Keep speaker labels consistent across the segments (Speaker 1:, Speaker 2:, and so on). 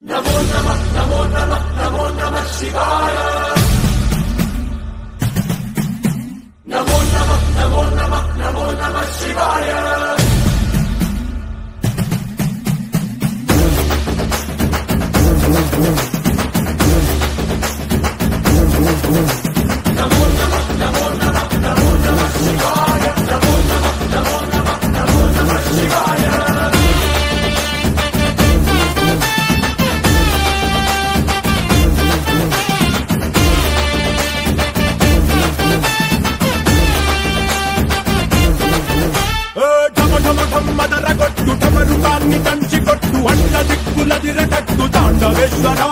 Speaker 1: నమో నమః నమో నమః నమో నమః శివాయ నమో నమః నమో నమః నమో నమః శివాయ
Speaker 2: మదరగొట్టు టమరుకాన్ని కంచి కొట్టు అడ్డ దిక్కులదిరగట్టు తాండవేశ్వరా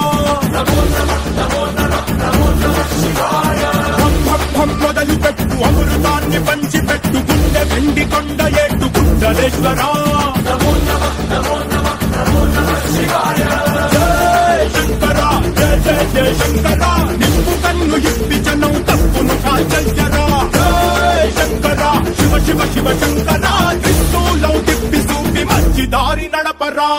Speaker 2: మొదలు పెట్టు అమృతాన్ని పంచి పెట్టు గుండె వెండి కొండ ఏట్టు కుండలేశ్వరా జయ శంకరా జయ జయ జయ శంకరా నిప్పు కన్ను ఇప్పి జనం తప్పును కాల్చరా జయ శంకరా శివ శివ శివ శంకరా త్రిశూలం తిప్పి చూపి మంచి దారి నడపరా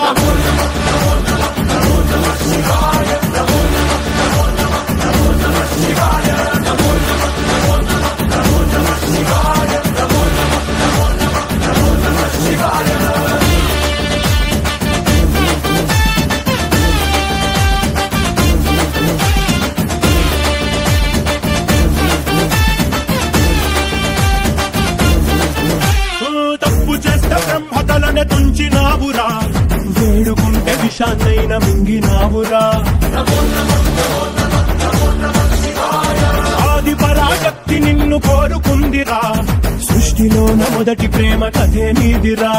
Speaker 2: తప్పు చేస్తే బ్రహ్మతలనే తుంచినావురా వేడుకుంటే విషాన్నైన మింగినావురా ఆది పరాశక్తి నిన్ను కోరుకుందిరా సృష్టిలోన మొదటి ప్రేమ కథే నీదిరా